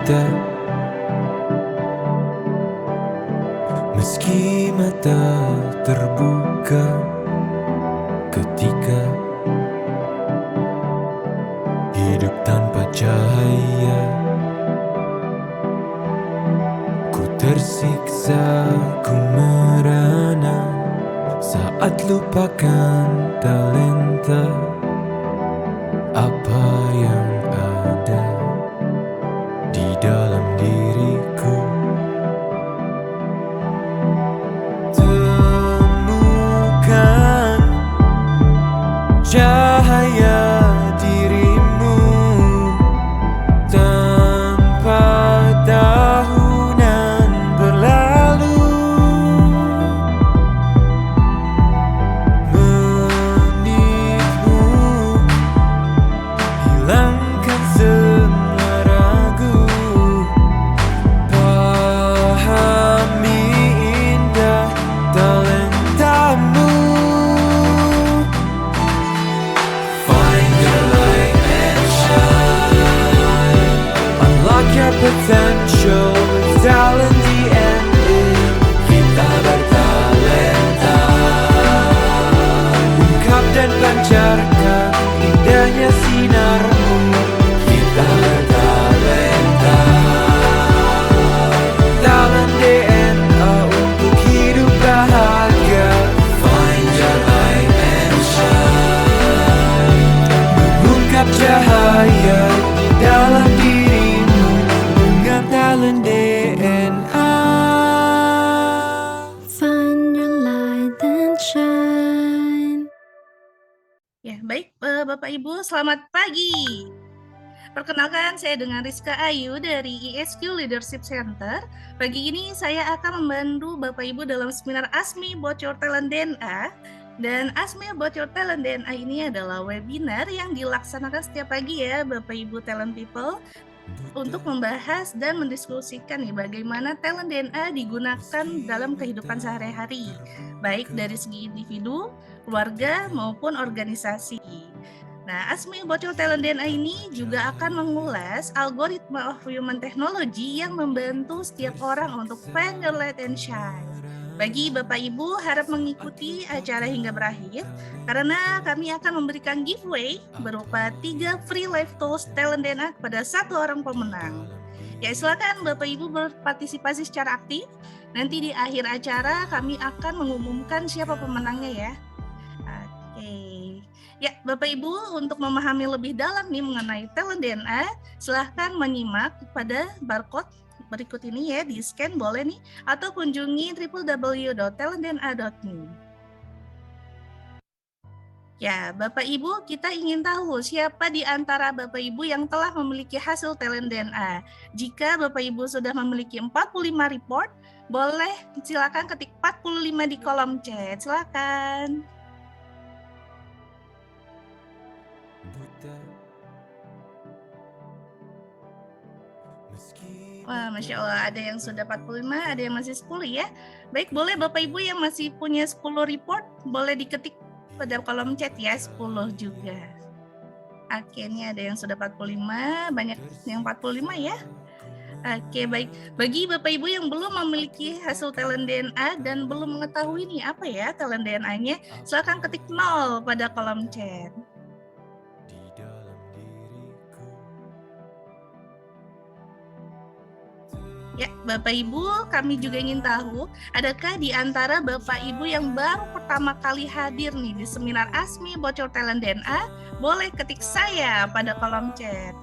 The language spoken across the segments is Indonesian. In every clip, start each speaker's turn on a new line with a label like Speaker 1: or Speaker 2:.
Speaker 1: buta, meski mata terbuka ketika hidup tanpa cahaya. Ku tersiksa, ku merana saat lupakan talenta apa yang ada di dalam diriku. Temukan cahaya dirimu tanpa tahunan berlalu, menitmu hilangkan semua ragu, pahami indah talentamu. Find your light and shine, unlock your potential with talent DNA. Kita bertalenta, ungkap dan pancarkan indahnya sinarmu. Kita bertalenta, talent DNA untuk hidup bahagia. Find your light and shine, mengungkap cahaya di dalam dirimu dengan talent DNA.
Speaker 2: Find your light and shine.
Speaker 3: Ya, baik Bapak Ibu, selamat pagi. Perkenalkan, saya dengan Rizka Ayu dari ISQ Leadership Center. Pagi ini saya akan membantu Bapak Ibu dalam seminar ASMI About Your Talent DNA. Dan ASMI About Your Talent DNA ini adalah webinar yang dilaksanakan setiap pagi ya Bapak Ibu Talent People, untuk membahas dan mendiskusikan nih bagaimana talent DNA digunakan dalam kehidupan sehari-hari, baik dari segi individu, keluarga, maupun organisasi. Nah, ASMI About Your Talent DNA ini juga akan mengulas algoritma of human technology yang membantu setiap orang untuk find your light and shine. Bagi Bapak Ibu, harap mengikuti acara hingga berakhir, karena kami akan memberikan giveaway berupa 3 free live tools talent DNA kepada 1 orang pemenang. Ya, silakan Bapak Ibu berpartisipasi secara aktif. Nanti di akhir acara kami akan mengumumkan siapa pemenangnya ya. Oke. Ya, Bapak Ibu, untuk memahami lebih dalam nih mengenai talent DNA, silahkan menyimak pada barcode berikut ini ya, di scan boleh nih, atau kunjungi www.talentdna.me. Ya, Bapak Ibu, kita ingin tahu siapa di antara Bapak Ibu yang telah memiliki hasil talent DNA. Jika Bapak Ibu sudah memiliki 45 report, boleh silakan ketik 45 di kolom chat. Silakan. Wah, Masya Allah, ada yang sudah 45, ada yang masih 10 ya. Baik, boleh Bapak Ibu yang masih punya 10 report, boleh diketik pada kolom chat ya, 10 juga. Oke, ini ada yang sudah 45, banyak yang 45 ya. Oke, baik. Bagi Bapak Ibu yang belum memiliki hasil talent DNA dan belum mengetahui nih apa ya talent DNA-nya, silakan ketik 0 pada kolom chat. Ya, Bapak Ibu, kami juga ingin tahu, adakah di antara Bapak Ibu yang baru pertama kali hadir nih di seminar ASMI About Your Talent DNA? Boleh ketik saya pada kolom chat.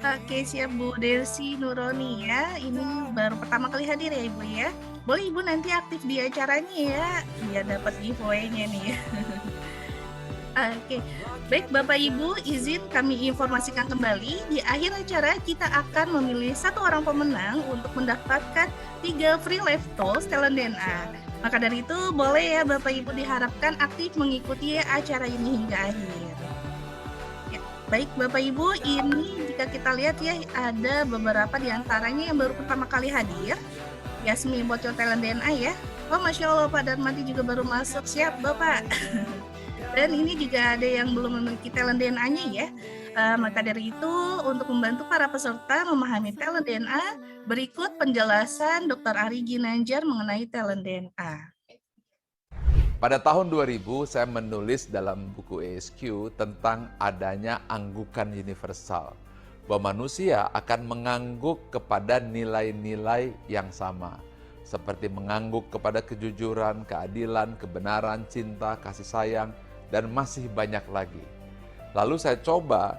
Speaker 3: Oke, siap Bu Desi Nuroni ya. Ini baru pertama kali hadir ya Ibu ya. Boleh Ibu nanti aktif di acaranya ya, biar dapat giveaway-nya nih ya. Oke, baik Bapak Ibu, izin kami informasikan kembali, di akhir acara kita akan memilih 1 orang pemenang untuk mendapatkan 3 free live tools talent DNA. Maka dari itu boleh ya Bapak Ibu diharapkan aktif mengikuti acara ini hingga akhir. Ya, Baik Bapak Ibu, ini jika kita lihat ya ada beberapa di antaranya yang baru pertama kali hadir. Yasmi bocor talent DNA ya. Oh Masya Allah Pak Darmadi juga baru masuk, siap Bapak. Dan ini juga ada yang belum memiliki talent DNA-nya ya. Maka dari itu, untuk membantu para peserta memahami talent DNA, berikut penjelasan Dr. Ari Ginanjar mengenai talent DNA.
Speaker 4: Pada tahun 2000, saya menulis dalam buku ESQ tentang adanya anggukan universal, bahwa manusia akan mengangguk kepada nilai-nilai yang sama, seperti mengangguk kepada kejujuran, keadilan, kebenaran, cinta, kasih sayang, dan masih banyak lagi. Lalu saya coba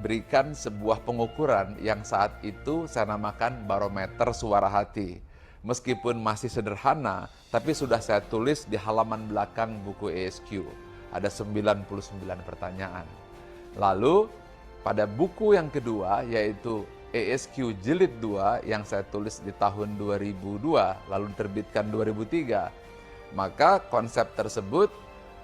Speaker 4: berikan sebuah pengukuran yang saat itu saya namakan barometer suara hati. Meskipun masih sederhana, tapi sudah saya tulis di halaman belakang buku ESQ. Ada 99 pertanyaan. Lalu pada buku yang kedua, yaitu ESQ Jilid 2 yang saya tulis di tahun 2002, lalu diterbitkan 2003, maka konsep tersebut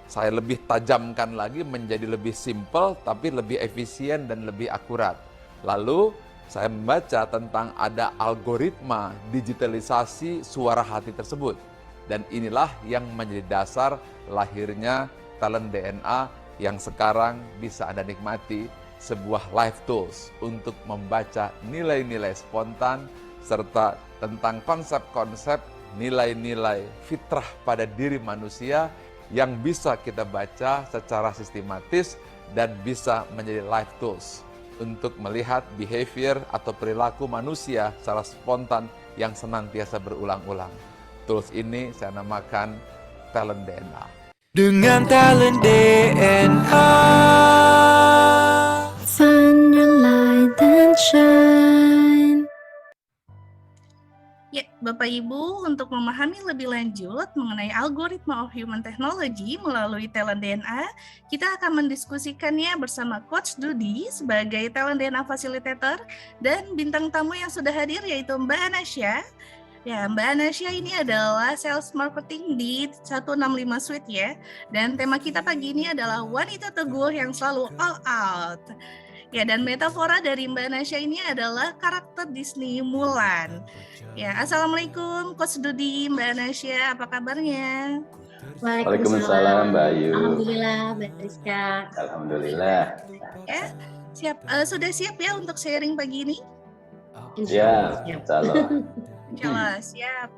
Speaker 4: saya lebih tajamkan lagi menjadi lebih simpel, tapi lebih efisien dan lebih akurat. Lalu saya membaca tentang ada algoritma digitalisasi suara hati tersebut. Dan inilah yang menjadi dasar lahirnya talent DNA yang sekarang bisa Anda nikmati, sebuah live tools untuk membaca nilai-nilai spontan serta tentang konsep-konsep nilai-nilai fitrah pada diri manusia yang bisa kita baca secara sistematis dan bisa menjadi live tools untuk melihat behavior atau perilaku manusia secara spontan yang senantiasa berulang-ulang. Tools ini saya namakan talent DNA.
Speaker 1: Dengan talent DNA.
Speaker 2: Find your light and shine.
Speaker 3: Ya, Bapak Ibu, untuk memahami lebih lanjut mengenai algoritma of human technology melalui talent DNA, kita akan mendiskusikannya bersama Coach Dudi sebagai talent DNA facilitator dan bintang tamu yang sudah hadir yaitu Mbak Anasya. Ya, Mbak Anasya ini adalah sales marketing di 165 Suite ya. Dan tema kita pagi ini adalah wanita teguh yang selalu all out. Ya, dan metafora dari Mbak Nasya ini adalah karakter Disney Mulan. Ya, Assalamualaikum Coach Dudi, Mbak Nasya, apa kabarnya?
Speaker 5: Waalaikumsalam Mbak Ayu.
Speaker 6: Alhamdulillah, Mbak Rizka.
Speaker 5: Alhamdulillah.
Speaker 3: Ya, siap. Sudah siap ya untuk sharing pagi ini?
Speaker 5: Ya, calon.
Speaker 3: Insya Allah, siap.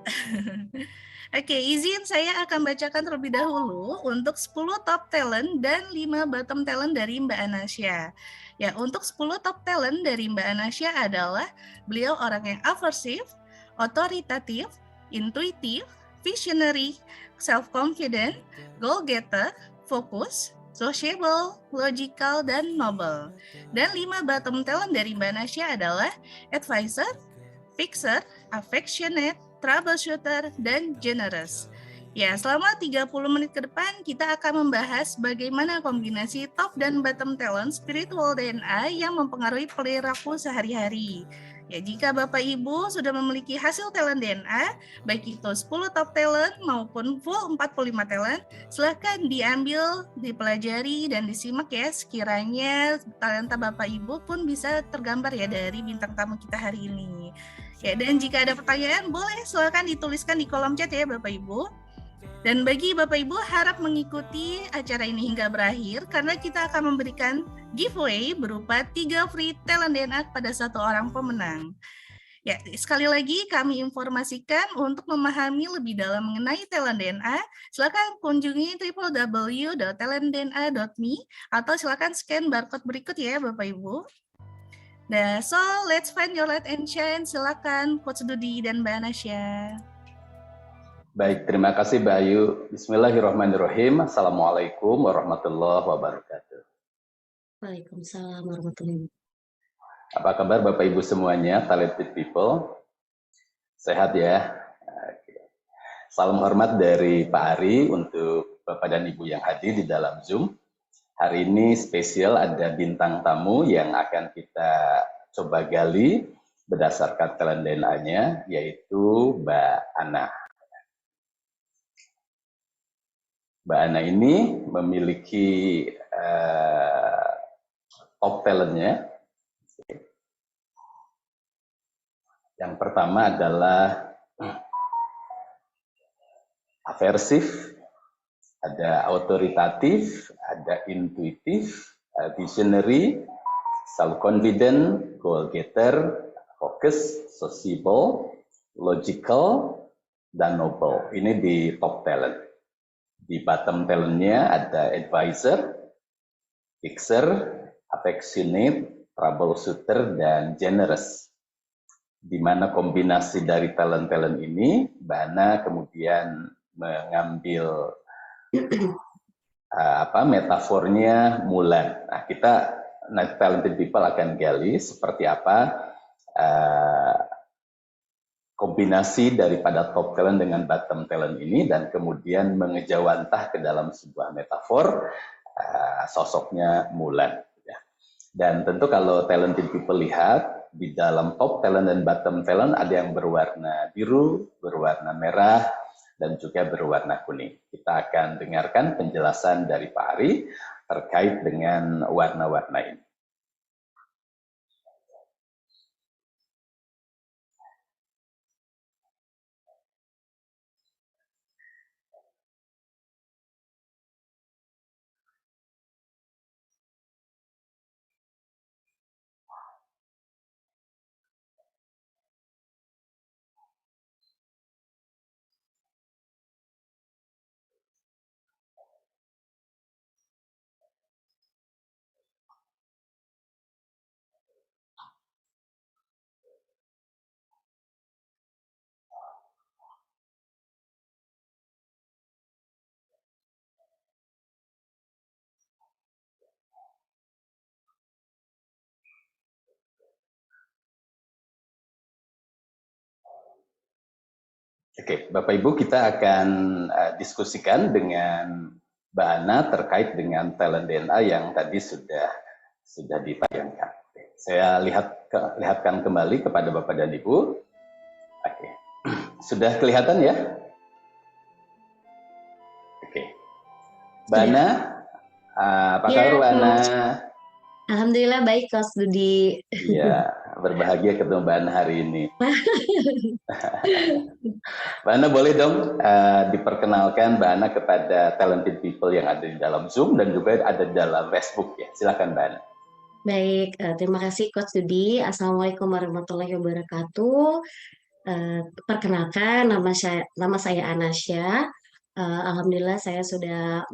Speaker 3: Oke, izin saya akan bacakan terlebih dahulu untuk 10 top talent dan 5 bottom talent dari Mbak Anasya. Ya, untuk 10 top talent dari Mbak Anasya adalah beliau orang yang aversif, otoritatif, intuitif, visionary, self-confident, goal-getter, fokus, sociable, logical, dan noble. Dan 5 bottom talent dari Mbak Anasya adalah advisor, fixer, affectionate, troubleshooter, dan generous. Ya, selama 30 menit ke depan kita akan membahas bagaimana kombinasi top dan bottom talent spiritual DNA yang mempengaruhi perilaku sehari-hari. Ya, jika Bapak Ibu sudah memiliki hasil talent DNA, baik itu 10 top talent maupun full 45 talent, silahkan diambil, dipelajari, dan disimak ya, sekiranya talenta Bapak Ibu pun bisa tergambar ya dari bintang tamu kita hari ini. Ya, dan jika ada pertanyaan, boleh silakan dituliskan di kolom chat ya Bapak Ibu. Dan bagi Bapak Ibu harap mengikuti acara ini hingga berakhir karena kita akan memberikan giveaway berupa 3 free talent DNA kepada 1 orang pemenang. Ya, sekali lagi kami informasikan untuk memahami lebih dalam mengenai talent DNA, silakan kunjungi www.talentdna.me atau silakan scan barcode berikut ya Bapak Ibu. Nah, so let's find your light and shine. Silakan Coach Dudi dan Mbak Anasya.
Speaker 5: Baik, terima kasih Mbak Ayu. Bismillahirrahmanirrahim. Assalamualaikum warahmatullahi wabarakatuh.
Speaker 6: Waalaikumsalam warahmatullahi wabarakatuh.
Speaker 5: Apa kabar Bapak Ibu semuanya, talented people? Sehat ya? Salam hormat dari Pak Ari untuk Bapak dan Ibu yang hadir di dalam Zoom. Hari ini spesial ada bintang tamu yang akan kita coba gali berdasarkan talent DNA-nya, yaitu Mbak Ana. Mbak Ana ini memiliki top talentnya. Yang pertama adalah aversif, ada autoritatif, ada intuitif, visionary, self-confident, goal-getter, focus, sociable, logical, dan noble. Ini di top talent. Di bottom talentnya ada advisor, fixer, affectionate, troubleshooter, dan generous. Di mana kombinasi dari talent-talent ini, Mbak Ana kemudian mengambil metafornya Mulan. Nah, kita talented people akan gali seperti apa kombinasi daripada top talent dengan bottom talent ini, dan kemudian mengejawantah ke dalam sebuah metafor sosoknya Mulan. Dan tentu kalau talented people lihat, di dalam top talent dan bottom talent ada yang berwarna biru, berwarna merah, dan juga berwarna kuning. Kita akan dengarkan penjelasan dari Pak Ari terkait dengan warna-warna ini. Oke, Bapak Ibu, kita akan diskusikan dengan Mbak Ana terkait dengan talent DNA yang tadi sudah ditayangkan. Saya lihatkan kembali kepada Bapak dan Ibu. Oke, sudah kelihatan ya? Oke, Mbak Ana, apa kabar Mbak Ana?
Speaker 6: Alhamdulillah baik, Coach Dudi.
Speaker 5: Iya, berbahagia ketemu Mbak Ana hari ini. Mbak Ana boleh dong diperkenalkan Mbak Ana kepada talented people yang ada di dalam Zoom dan juga ada di dalam Facebook ya. Silakan Mbak Ana.
Speaker 6: Baik, terima kasih Coach Dudi. Assalamualaikum warahmatullahi wabarakatuh. Perkenalkan, nama saya Anasya. Alhamdulillah saya sudah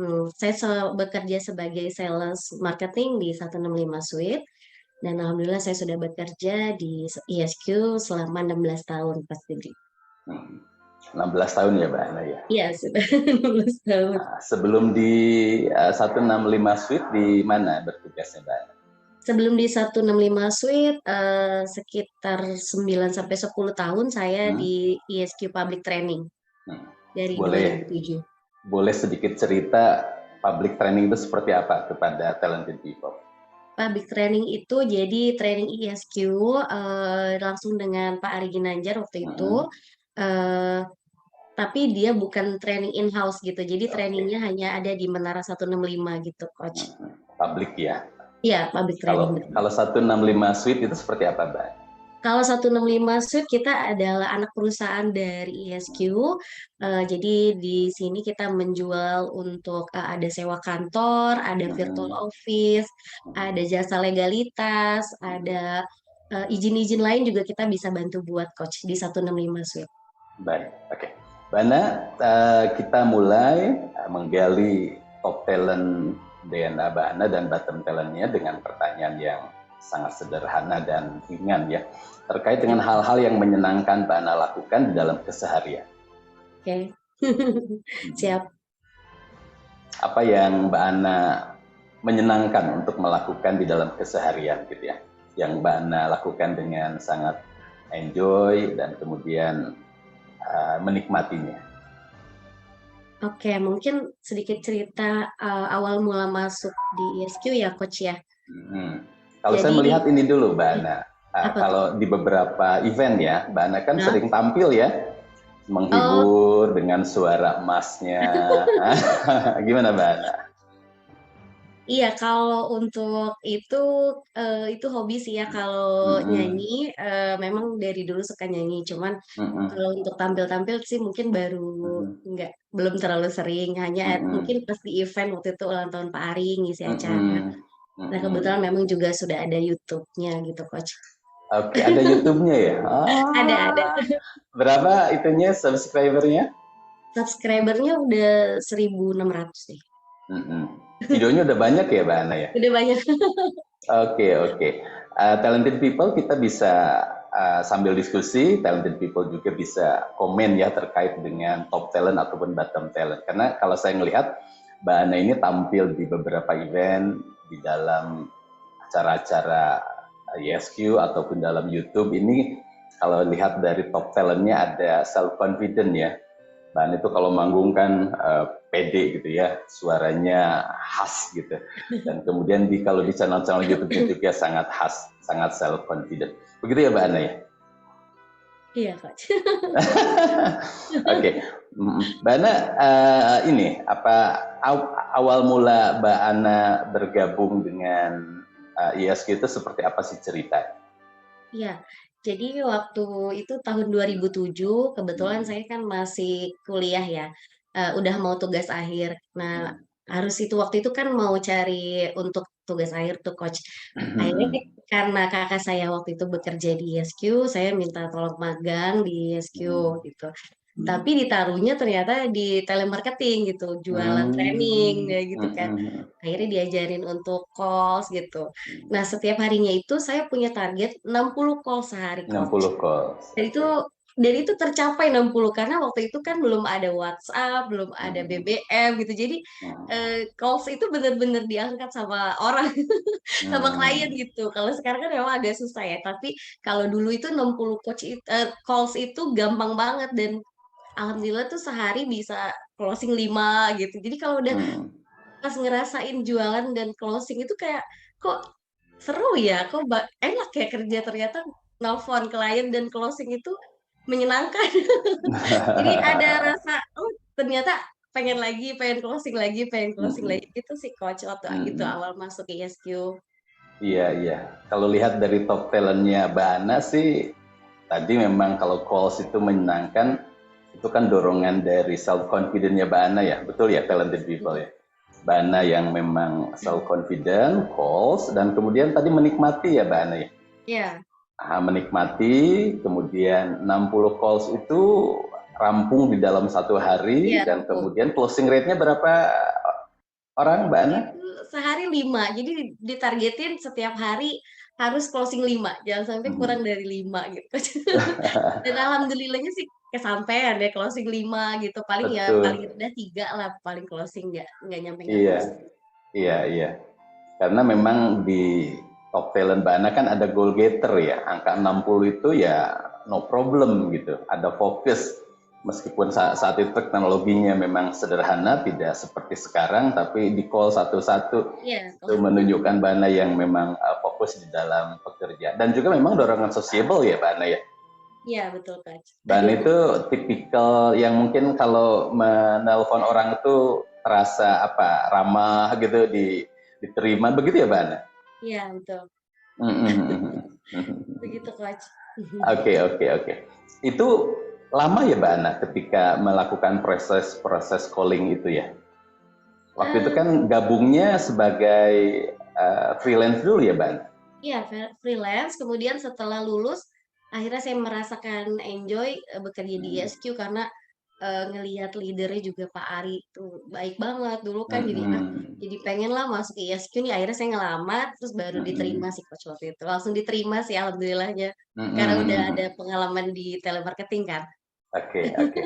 Speaker 6: bekerja sebagai sales marketing di 165 Suite, dan alhamdulillah saya sudah bekerja di ISQ selama 16 tahun Pak Dudi.
Speaker 5: 16 tahun ya Mbak Ana ya?
Speaker 6: Iya, sudah 16 tahun.
Speaker 5: Nah, sebelum di 165 Suite di mana bertugasnya Mbak Ana?
Speaker 6: Sebelum di 165 Suite sekitar 9-10 tahun saya di ISQ Public Training. Dari 2007.
Speaker 5: Boleh sedikit cerita public training itu seperti apa kepada talented people?
Speaker 6: Public training itu jadi training ISQ langsung dengan Pak Ari Ginanjar waktu itu, tapi dia bukan training in-house gitu, jadi trainingnya hanya ada di Menara 165 gitu, Coach.
Speaker 5: Public ya?
Speaker 6: Iya, public training.
Speaker 5: Kalau 165 Suite itu seperti apa, Mbak?
Speaker 6: Kalau 165 Suite kita adalah anak perusahaan dari ISQ, jadi di sini kita menjual untuk ada sewa kantor, ada virtual office, ada jasa legalitas, ada izin-izin lain juga kita bisa bantu buat Coach di 165 Suite.
Speaker 5: Baik, oke. Mbak Ana, kita mulai menggali top talent DNA Mbak Ana dan bottom talentnya dengan pertanyaan yang sangat sederhana dan ringan ya, terkait dengan hal-hal yang menyenangkan Mbak Ana lakukan di dalam keseharian.
Speaker 6: Oke, siap.
Speaker 5: Apa yang Mbak Ana menyenangkan untuk melakukan di dalam keseharian gitu ya, yang Mbak Ana lakukan dengan sangat enjoy dan kemudian menikmatinya.
Speaker 6: Oke, mungkin sedikit cerita awal mula masuk di ISQ ya Coach ya.
Speaker 5: Kalau saya melihat ini dulu Mbak Ana, kalau di beberapa event ya, Mbak Ana kan sering tampil ya, menghibur dengan suara emasnya. Gimana Mbak Ana?
Speaker 6: Iya, kalau untuk itu hobi sih ya. Kalau
Speaker 5: Mm-mm,
Speaker 6: nyanyi, memang dari dulu suka nyanyi. Cuman
Speaker 5: mm-mm,
Speaker 6: kalau untuk tampil-tampil sih mungkin baru
Speaker 5: mm-mm,
Speaker 6: belum terlalu sering. Hanya mungkin
Speaker 5: mm-mm,
Speaker 6: pas di event waktu itu ulang tahun Pak Ari ngisi acara.
Speaker 5: mm-mm,
Speaker 6: Nah,
Speaker 5: mm-mm.
Speaker 6: kebetulan memang juga sudah ada YouTube-nya gitu, Coach.
Speaker 5: Oke, ada YouTube-nya ya?
Speaker 6: Ada.
Speaker 5: Berapa itunya subscribernya?
Speaker 6: Subscribernya udah 1.600 deh.
Speaker 5: Mm-mm. Videonya udah banyak ya, Mbak Ana ya?
Speaker 6: Udah banyak.
Speaker 5: Oke, oke. Talented people kita bisa sambil diskusi, talented people juga bisa komen ya terkait dengan top talent ataupun bottom talent. Karena kalau saya melihat Mbak Ana ini tampil di beberapa event di dalam acara-acara ISQ ataupun dalam YouTube ini, kalau lihat dari top talentnya ada self confident ya. Dan itu kalau manggung kan pede gitu ya, suaranya khas gitu. Dan kemudian kalau di channel-channel YouTube juga sangat khas, sangat self confident. Begitu ya Mbak Ana ya?
Speaker 6: Iya, Coach.
Speaker 5: Oke, Mbak Ana, ini apa awal mula Mbak Ana bergabung dengan ISQ itu seperti apa sih cerita?
Speaker 6: Iya, jadi waktu itu tahun 2007, kebetulan
Speaker 5: Hmm,
Speaker 6: saya kan masih kuliah ya, udah mau tugas akhir. Nah,
Speaker 5: hmm,
Speaker 6: harus itu waktu itu kan mau cari untuk tugas akhir tuh coach. Akhirnya
Speaker 5: hmm,
Speaker 6: karena kakak saya waktu itu bekerja di ISQ, saya minta tolong magang di ISQ
Speaker 5: hmm,
Speaker 6: gitu. Tapi ditaruhnya ternyata di telemarketing gitu, jualan training kayak gitu kan. Akhirnya diajarin untuk calls gitu. Nah, setiap harinya itu saya punya target 60 call sehari, coach.
Speaker 5: 60 calls.
Speaker 6: Dan itu
Speaker 5: Oke.
Speaker 6: dan itu tercapai 60 karena waktu itu kan belum ada WhatsApp, belum ada
Speaker 5: Hmm,
Speaker 6: BBM gitu. Jadi
Speaker 5: hmm,
Speaker 6: calls itu benar-benar diangkat sama orang, sama klien
Speaker 5: hmm.
Speaker 6: gitu. Kalau sekarang kan memang agak susah ya, tapi kalau dulu itu 60 calls itu gampang banget dan alhamdulillah tuh sehari bisa closing 5 gitu. Jadi kalau udah
Speaker 5: Hmm.
Speaker 6: pas ngerasain jualan dan closing itu kayak kok seru ya, kok enak ya kerja ternyata nelfon klien dan closing itu menyenangkan. Jadi ada rasa, oh ternyata pengen closing
Speaker 5: Mm-mm.
Speaker 6: lagi gitu sih coach waktu itu
Speaker 5: Mm-mm.
Speaker 6: awal masuk ISQ.
Speaker 5: Iya, iya. Kalau lihat dari top talentnya Mbak Ana sih, tadi memang kalau calls itu menyenangkan, itu kan dorongan dari self confidentnya Mbak Ana ya, betul ya, talented people ya. Mbak Ana yang memang self confident, calls, dan kemudian tadi menikmati ya Mbak Ana ya.
Speaker 6: Iya,
Speaker 5: Menikmati, kemudian 60 calls itu rampung di dalam satu hari,
Speaker 6: iya
Speaker 5: dan
Speaker 6: rampung.
Speaker 5: kemudian closing rate-nya berapa orang Mbak Ana?
Speaker 6: Itu sehari 5, jadi ditargetin setiap hari harus closing 5, jangan sampai kurang
Speaker 5: Mhm.
Speaker 6: dari 5 gitu. Dan alhamdulillahnya sih kesampaian ya closing 5 gitu, paling ya paling
Speaker 5: Betul.
Speaker 6: rendah 3 lah paling closing, nggak nyampe nggak
Speaker 5: Iya,
Speaker 6: closing.
Speaker 5: iya, iya. Karena memang di top talent Bana kan ada goal getter ya. Angka 60 itu ya no problem gitu. Ada fokus. Meskipun saat itu teknologinya memang sederhana, tidak seperti sekarang, tapi di call satu-satu
Speaker 6: Iya,
Speaker 5: itu menunjukkan Bana yang memang fokus di dalam pekerja. Dan juga memang dorongan sociable ya Bana ya.
Speaker 6: iya betul Kak.
Speaker 5: Bana itu tipikal yang mungkin kalau menelpon orang itu terasa apa ramah gitu, diterima begitu ya Bana.
Speaker 6: Iya betul,
Speaker 5: Mhm.
Speaker 6: begitu Kak.
Speaker 5: Oke, oke, oke. Itu lama ya Mbak Ana ketika melakukan proses calling itu ya? Waktu itu kan
Speaker 6: Mmm,
Speaker 5: gabungnya sebagai freelance dulu ya Mbak Ana?
Speaker 6: iya freelance, kemudian setelah lulus, akhirnya saya merasakan enjoy, bekerja di
Speaker 5: Hmm.
Speaker 6: ISQ karena, ngelihat leader-nya juga Pak Ari tuh baik banget. Dulu kan jadi,
Speaker 5: Hmm.
Speaker 6: jadi pengenlah masuk ISQ nih, akhirnya saya ngelamar, terus baru diterima
Speaker 5: Hmm.
Speaker 6: sih Coach waktu itu. Langsung diterima sih alhamdulillahnya, karena udah ada
Speaker 5: Hmm.
Speaker 6: pengalaman di telemarketing kan.
Speaker 5: Oke, oke.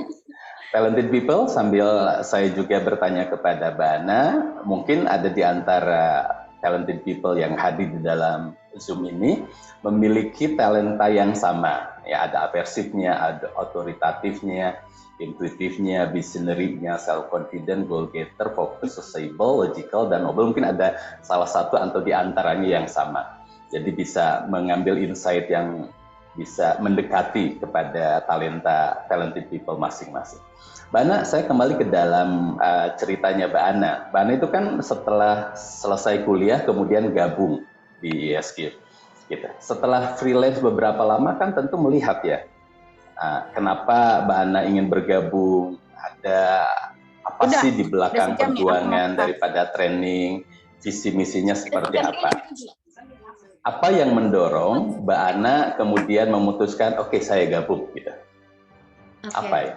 Speaker 5: Talented people, sambil saya juga bertanya kepada Bana, mungkin ada di antara talented people yang hadir di dalam Zoom ini memiliki talenta yang sama. Ya, ada aversifnya, ada otoritatifnya, intuitifnya, visionary-nya, self-confident, goal-getter, focus, sociable, logical, dan noble. Mungkin ada salah satu atau di antaranya yang sama. Jadi bisa mengambil insight yang bisa mendekati kepada talented people masing-masing. Mbak Ana, saya kembali ke dalam ceritanya Mbak Ana. Mbak Ana itu kan setelah selesai kuliah kemudian gabung di ISQ. Gitu. Setelah freelance beberapa lama kan tentu melihat ya, kenapa Mbak Ana ingin bergabung, ada apa sih di belakang perjuangan daripada training, visi misinya seperti apa? Apa yang mendorong Mbak Ana kemudian memutuskan, oke, saya gabung gitu? Apa ya?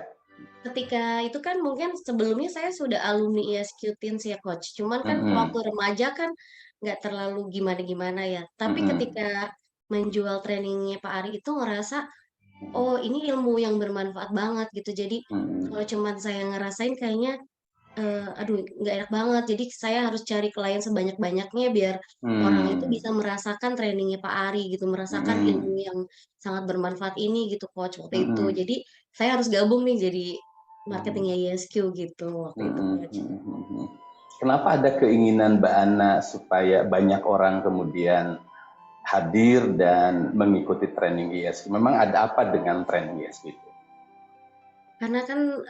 Speaker 6: Ketika itu kan mungkin sebelumnya saya sudah alumni ISQ Teens ya Coach. Cuman kan waktu remaja kan nggak terlalu gimana-gimana ya. Tapi ketika menjual trainingnya Pak Ari itu ngerasa, oh ini ilmu yang bermanfaat banget gitu. Jadi kalau cuman saya ngerasain kayaknya, aduh nggak enak banget. Jadi saya harus cari klien sebanyak-banyaknya biar orang itu bisa merasakan trainingnya Pak Ari gitu, merasakan ilmu yang sangat bermanfaat ini gitu Coach waktu itu. Jadi saya harus gabung nih jadi marketingnya ISQ gitu waktu itu Coach.
Speaker 5: Kenapa ada keinginan Mbak Ana supaya banyak orang kemudian hadir dan mengikuti training ISQ? Memang ada apa dengan training ISQ itu?
Speaker 6: Karena kan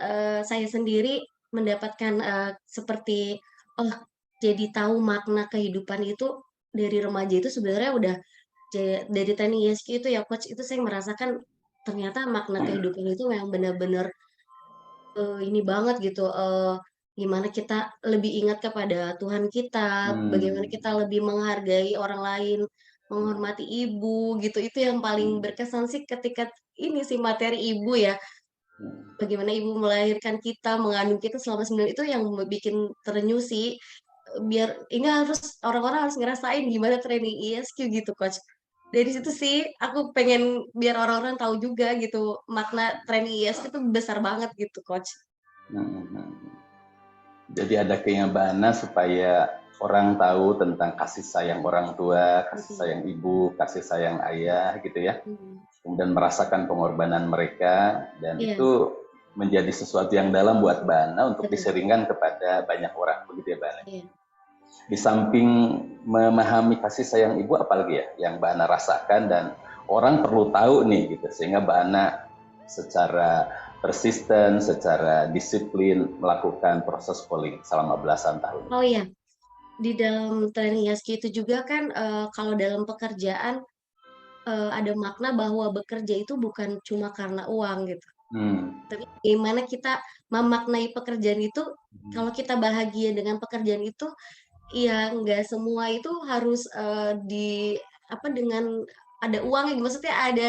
Speaker 6: saya sendiri mendapatkan seperti jadi tahu makna kehidupan itu dari remaja itu sebenarnya udah dari training ISQ itu ya Coach, itu saya merasakan ternyata makna kehidupan itu memang benar-benar ini banget gitu, gimana kita lebih ingat kepada Tuhan kita, bagaimana kita lebih menghargai orang lain, menghormati ibu gitu. Itu yang paling berkesan sih ketika ini sih materi ibu ya. Bagaimana ibu melahirkan kita, mengandung kita selama 9 itu yang bikin terenyuh sih. Biar ini harus orang-orang harus ngerasain gimana training ISQ gitu Coach. Dari situ sih aku pengen biar orang-orang tahu juga gitu makna training ISQ itu besar banget gitu Coach.
Speaker 5: Jadi ada keinginan Mbak Ana supaya orang tahu tentang kasih sayang orang tua, kasih sayang ibu, kasih sayang ayah gitu ya. Kemudian merasakan pengorbanan mereka dan itu menjadi sesuatu yang dalam buat Mbak Ana untuk diseringkan kepada banyak orang, begitu ya Mbak Ana? Di samping memahami kasih sayang ibu, apalagi ya yang Mbak Ana rasakan dan orang perlu tahu nih gitu, sehingga Mbak Ana secara persisten, secara disiplin melakukan proses calling selama belasan tahun.
Speaker 6: Oh iya, di dalam training ISQ itu juga kan kalau dalam pekerjaan ada makna bahwa bekerja itu bukan cuma karena uang gitu. Tapi bagaimana kita memaknai pekerjaan itu, kalau kita bahagia dengan pekerjaan itu, ya nggak semua itu harus dengan ada uangnya. Maksudnya ada,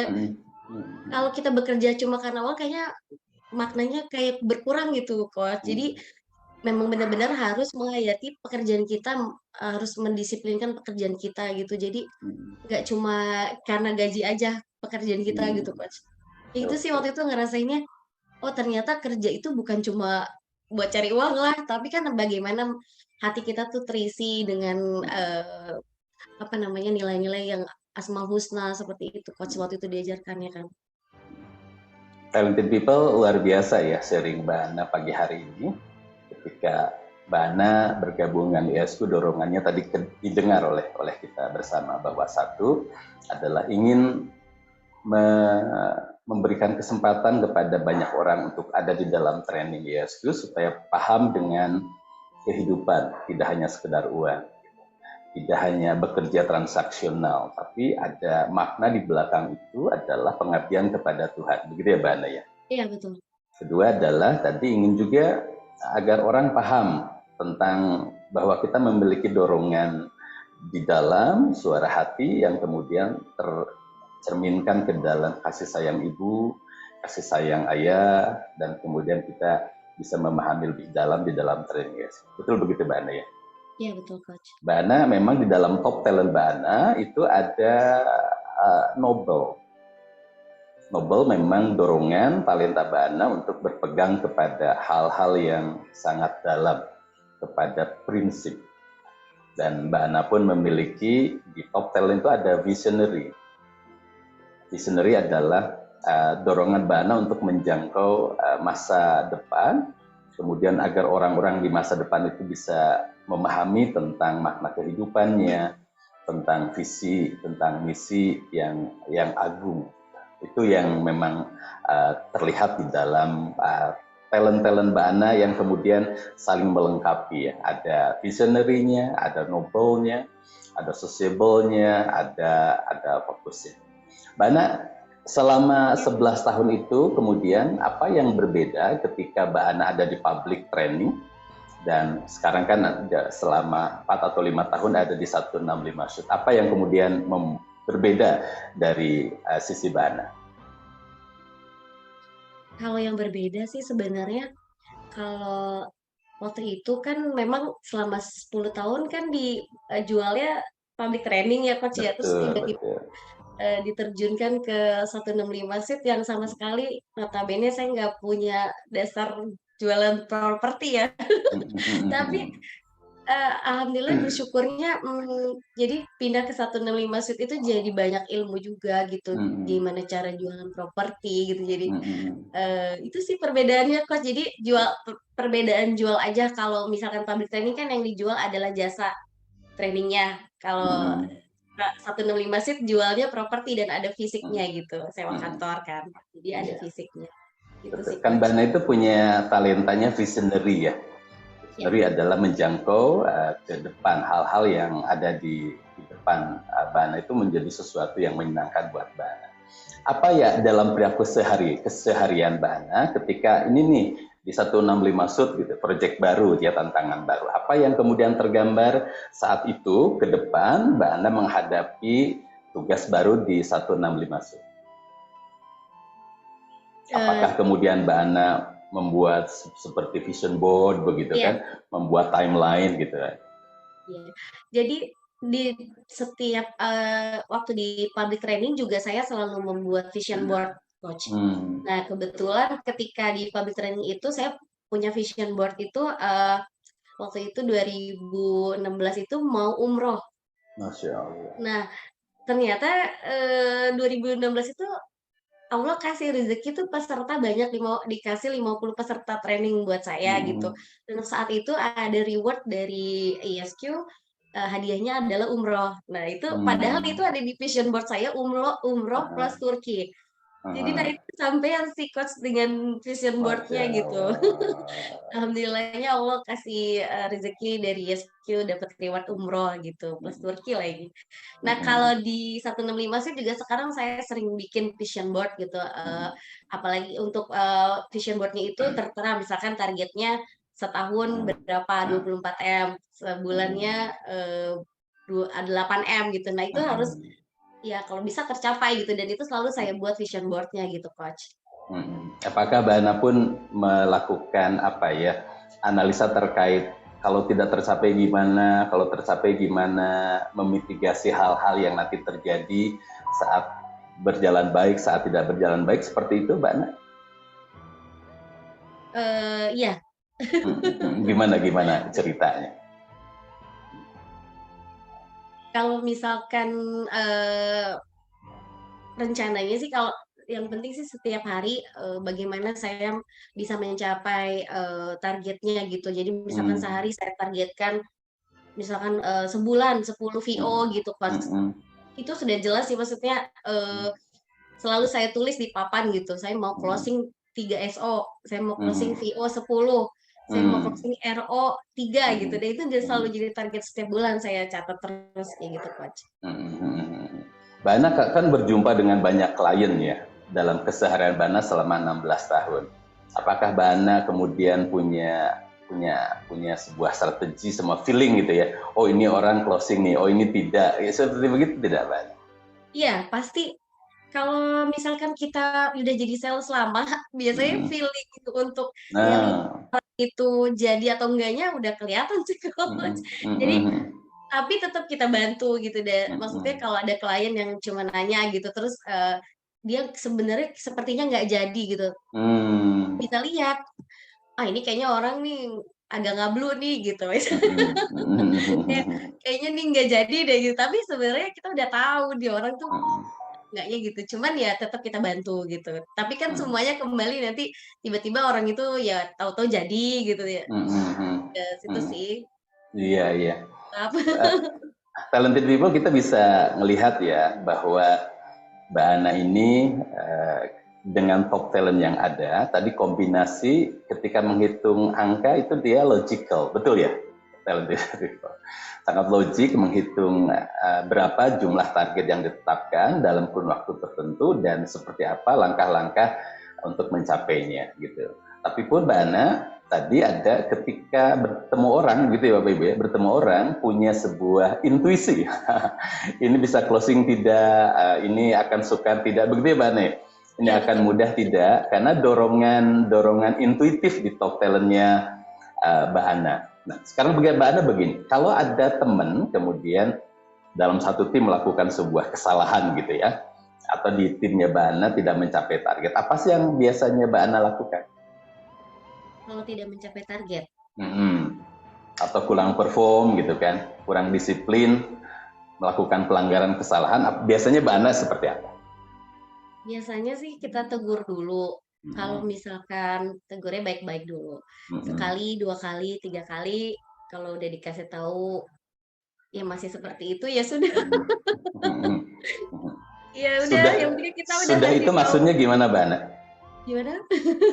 Speaker 6: kalau kita bekerja cuma karena uang, kayaknya maknanya kayak berkurang gitu, Coach. Jadi memang benar-benar harus menghayati pekerjaan kita, harus mendisiplinkan pekerjaan kita gitu. Jadi nggak cuma karena gaji aja pekerjaan kita gitu, Coach. Itu sih waktu itu ngerasainnya, oh ternyata kerja itu bukan cuma buat cari uang lah, tapi kan bagaimana hati kita tuh terisi dengan nilai-nilai yang asmaul husna seperti itu Coach waktu itu diajarkannya kan.
Speaker 5: Talented people luar biasa ya sharing Mbak Ana pagi hari ini. Ketika Mbak Ana bergabung dengan ISQ, dorongannya tadi didengar oleh kita bersama bahwa satu adalah ingin memberikan kesempatan kepada banyak orang untuk ada di dalam training ISQ supaya paham dengan kehidupan, tidak hanya sekedar uang, tidak hanya bekerja transaksional, tapi ada makna di belakang itu adalah pengabdian kepada Tuhan. Begitu ya Mbak Ana ya?
Speaker 6: Iya betul.
Speaker 5: Kedua adalah tadi ingin juga agar orang paham tentang bahwa kita memiliki dorongan di dalam suara hati yang kemudian tercerminkan ke dalam kasih sayang ibu, kasih sayang ayah, dan kemudian kita bisa memahami lebih dalam di dalam training ISQ. Betul begitu Mbak Ana ya?
Speaker 6: Iya betul Coach.
Speaker 5: Mbak Ana memang di dalam top talent Mbak Ana itu ada Nobel. Nobel memang dorongan talenta Mbak Ana untuk berpegang kepada hal-hal yang sangat dalam, kepada prinsip. Dan Mbak Ana pun memiliki di top talent itu ada visionary. Visionary adalah dorongan Mbak Ana untuk menjangkau masa depan, kemudian agar orang-orang di masa depan itu bisa memahami tentang makna kehidupannya, tentang visi, tentang misi yang agung. Itu yang memang terlihat di dalam talent-talent Mbak Ana yang kemudian saling melengkapi ya. Ada visionary-nya, ada noble-nya, ada sociable-nya, ada fokusnya. Mbak Ana, selama 11 tahun itu kemudian apa yang berbeda ketika Mbak Ana ada di public training dan sekarang kan selama 4 atau 5 tahun ada di 165 Shoot. Apa yang kemudian berbeda dari sisi Mbak Ana?
Speaker 6: Kalau yang berbeda sih sebenarnya, kalau waktu itu kan memang selama 10 tahun kan jualnya public training ya Coach ya, terus
Speaker 5: Betul,
Speaker 6: tiba-tiba
Speaker 5: betul.
Speaker 6: diterjunkan ke 165 Seat yang sama sekali notabene saya nggak punya dasar jualan properti ya. Tapi alhamdulillah bersyukurnya jadi pindah ke 165 Suite itu jadi banyak ilmu juga gitu, gimana cara jualan properti gitu. Jadi itu sih perbedaannya Coach. Jadi perbedaan jual aja, kalau misalkan public training kan yang dijual adalah jasa trainingnya. Kalau 165 Suite jualnya properti dan ada fisiknya gitu, sewa kantor kan. Jadi ada fisiknya. Gitu sih
Speaker 5: Kan
Speaker 6: Coach.
Speaker 5: Bana itu punya talentanya visionary ya. Visionary adalah menjangkau ke depan hal-hal yang ada di depan Bana itu menjadi sesuatu yang menyenangkan buat Bana. Apa ya dalam perilaku keseharian Bana ketika ini nih di 165 Shoot gitu, proyek baru ya, tantangan baru. Apa yang kemudian tergambar saat itu ke depan Bana menghadapi tugas baru di 165 Shoot? Apakah kemudian Mbak Ana membuat seperti vision board begitu kan, membuat timeline gitu kan?
Speaker 6: Iya. Jadi di setiap waktu di public training juga saya selalu membuat vision board Coach. Nah kebetulan ketika di public training itu saya punya vision board itu waktu itu 2016 itu mau umroh.
Speaker 5: Masya Allah.
Speaker 6: Nah ternyata 2016 itu Allah kasih rezeki tuh peserta banyak, dikasih 50 peserta training buat saya gitu. Dan saat itu ada reward dari ISQ, hadiahnya adalah umroh. Nah itu padahal itu ada di vision board saya, umroh plus Turki. Jadi dari itu sampai si Coach dengan vision board-nya gitu. Alhamdulillahnya Allah kasih rezeki dari ISQ dapat reward umroh gitu, plus Turki lagi. Nah kalau di 165 sih juga sekarang saya sering bikin vision board gitu, apalagi untuk vision board-nya itu tertera misalkan targetnya setahun berapa 24M, sebulannya 8M gitu. Nah itu harus ya kalau bisa tercapai gitu, dan itu selalu saya buat vision board-nya gitu Coach.
Speaker 5: Apakah Mbak Ana pun melakukan apa ya, analisa terkait kalau tidak tercapai gimana, kalau tercapai gimana, memitigasi hal-hal yang nanti terjadi saat berjalan baik, saat tidak berjalan baik, seperti itu Mbak Ana?
Speaker 6: Iya.
Speaker 5: Gimana ceritanya?
Speaker 6: Kalau misalkan rencananya sih, kalau yang penting sih setiap hari bagaimana saya bisa mencapai targetnya gitu. Jadi misalkan sehari saya targetkan misalkan sebulan 10 VO gitu Coach. Itu sudah jelas sih, maksudnya selalu saya tulis di papan gitu. Saya mau closing 3 SO, saya mau closing VO 10, saya mau closing RO 3 gitu. Dan itu selalu jadi target setiap bulan saya catat terus kayak gitu Coach.
Speaker 5: Mbak Ana kan berjumpa dengan banyak klien ya dalam keseharian Mbak Ana selama 16 tahun. Apakah Mbak Ana kemudian punya sebuah strategi, semua feeling gitu ya? Oh ini orang closing nih, oh ini tidak. Ya, seperti begitu tidak Mbak Ana? Iya,
Speaker 6: pasti. Kalau misalkan kita udah jadi sales lama, biasanya feeling untuk itu jadi atau enggaknya udah kelihatan sih Coach. Jadi tapi tetap kita bantu gitu deh. Maksudnya kalau ada klien yang cuma nanya gitu, terus dia sebenarnya sepertinya nggak jadi gitu. Bisa lihat, ini kayaknya orang nih agak ngablu nih gitu. Kayaknya nih nggak jadi deh gitu. Tapi sebenarnya kita udah tahu dia orang tuh enggaknya gitu. Cuman ya tetap kita bantu gitu. Tapi kan semuanya kembali nanti tiba-tiba orang itu ya tahu-tahu jadi gitu ya. Situ sih.
Speaker 5: Iya. Talented people kita bisa ngelihat ya bahwa Mbak Ana ini dengan top talent yang ada, tadi kombinasi ketika menghitung angka itu dia logical, betul ya? Talented people. Sangat logik menghitung berapa jumlah target yang ditetapkan dalam kurun waktu tertentu dan seperti apa langkah-langkah untuk mencapainya gitu. Tapi pun Mbak Ana tadi ada ketika bertemu orang gitu ya Bapak Ibu ya, bertemu orang punya sebuah intuisi. Ini bisa closing tidak, ini akan sukar tidak, begitu ya Mbak Ana? Ini akan mudah tidak, karena dorongan intuitif di top talentnya Mbak Ana. Nah, sekarang Mbak Ana begini, kalau ada teman kemudian dalam satu tim melakukan sebuah kesalahan gitu ya, atau di timnya Mbak Ana tidak mencapai target, apa sih yang biasanya Mbak Ana lakukan?
Speaker 6: Kalau tidak mencapai target,
Speaker 5: atau kurang perform gitu kan, kurang disiplin, melakukan pelanggaran kesalahan, biasanya Mbak Ana seperti apa?
Speaker 6: biasanya sih kita tegur dulu. Kalau misalkan tegurnya baik-baik dulu. Sekali, 2 kali, 3 kali, kalau udah dikasih tahu ya masih seperti itu ya sudah. Ya udah, yang penting kita udah
Speaker 5: Sudah
Speaker 6: kasih
Speaker 5: itu
Speaker 6: tahu.
Speaker 5: maksudnya gimana Mbak Ana?
Speaker 6: Gimana?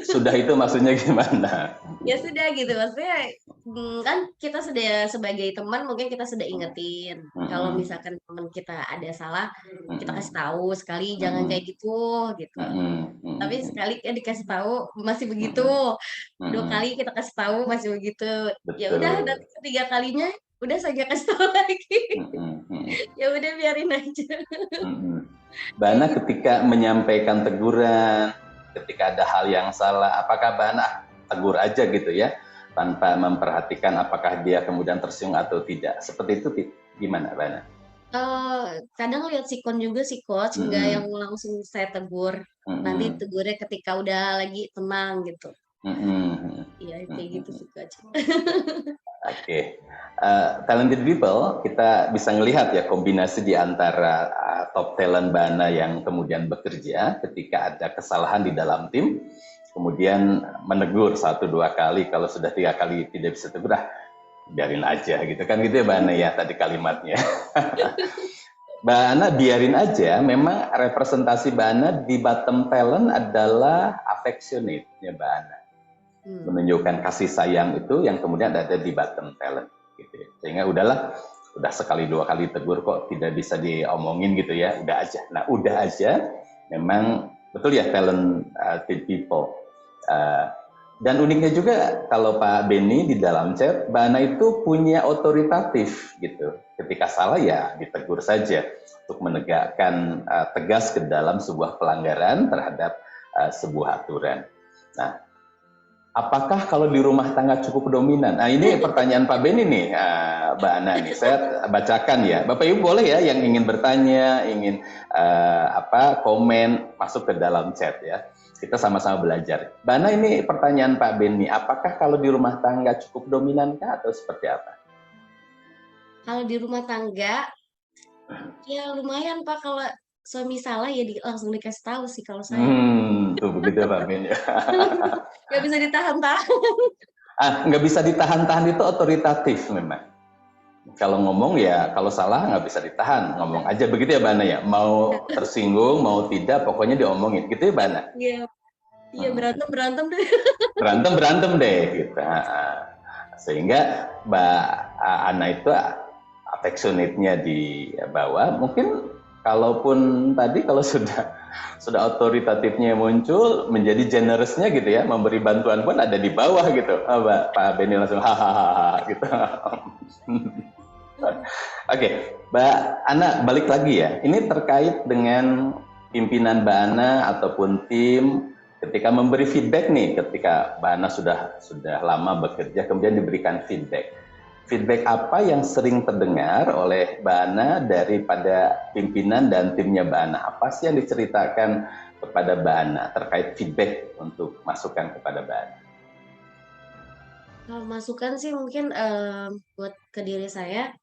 Speaker 5: Sudah itu maksudnya gimana?
Speaker 6: Ya sudah gitu, maksudnya kan kita sudah sebagai teman mungkin kita sudah ingetin. Kalau misalkan teman kita ada salah, kita kasih tahu sekali jangan kayak gitu gitu. Tapi sekali ya dikasih tahu masih begitu. 2 kali kita kasih tahu masih begitu. Ya udah, nanti ketiga kalinya udah saya kasih tahu lagi. Ya udah biarin aja.
Speaker 5: Mbak Ana ketika menyampaikan teguran, ketika ada hal yang salah, apakah Mbak Ana tegur aja gitu ya, tanpa memperhatikan apakah dia kemudian tersinggung atau tidak? Seperti itu gimana Mbak Ana?
Speaker 6: Kadang lihat sikon juga sih coach, nggak yang langsung saya tegur. Nanti tegurnya ketika udah lagi tenang gitu. Iya kayak gitu sih coach.
Speaker 5: Oke. Talented people, kita bisa melihat ya kombinasi di antara top talent Mbak Ana yang kemudian bekerja ketika ada kesalahan di dalam tim, kemudian menegur 1-2 kali, kalau sudah 3 kali tidak bisa tegur, biarin aja gitu kan, gitu ya Mbak Ana ya tadi kalimatnya. Mbak Ana biarin aja, memang representasi Mbak Ana di bottom talent adalah affectionate-nya Mbak Ana. Menunjukkan kasih sayang itu yang kemudian ada di bottom talent gitu ya. Sehingga udah sekali 2 kali tegur kok tidak bisa diomongin gitu ya, udah aja. Nah udah aja memang betul ya talented people. Dan uniknya juga kalau Pak Benny di dalam chat, Mbak Ana itu punya otoritatif gitu. Ketika salah ya ditegur saja untuk menegakkan tegas ke dalam sebuah pelanggaran terhadap sebuah aturan. Nah, apakah kalau di rumah tangga cukup dominan? Nah ini pertanyaan Pak Benny nih, Mbak Ana nih. Saya bacakan ya. Bapak Ibu boleh ya yang ingin bertanya, ingin komen, masuk ke dalam chat ya. Kita sama-sama belajar. Mbak Ana ini pertanyaan Pak Benny, apakah kalau di rumah tangga cukup dominankah atau seperti apa?
Speaker 6: Kalau di rumah tangga, ya lumayan Pak, kalau suami salah ya langsung dikasih tahu sih kalau saya.
Speaker 5: Tuh begitu Pak Ben ya.
Speaker 6: Nggak bisa ditahan-tahan.
Speaker 5: Nggak bisa ditahan-tahan itu otoritatif memang. Kalau ngomong ya, kalau salah nggak bisa ditahan, ngomong aja begitu ya Mbak Ana ya. Mau tersinggung, mau tidak, pokoknya diomongin, gitu ya Mbak Ana.
Speaker 6: Iya berantem deh.
Speaker 5: Berantem deh, gitu. Sehingga Mbak Ana itu affectionate-nya di bawah, mungkin kalaupun tadi kalau sudah otoritatifnya muncul, menjadi generousnya gitu ya, memberi bantuan pun ada di bawah gitu. Pak Benny langsung hahaha gitu. Oke, Mbak Ana balik lagi ya. Ini terkait dengan pimpinan Mbak Ana ataupun tim ketika memberi feedback nih, ketika Mbak Ana sudah lama bekerja kemudian diberikan feedback. Feedback apa yang sering terdengar oleh Mbak Ana daripada pimpinan dan timnya Mbak Ana? Apa sih yang diceritakan kepada Mbak Ana terkait feedback untuk masukan kepada Mbak Ana?
Speaker 6: Kalau masukan sih mungkin buat ke diri saya,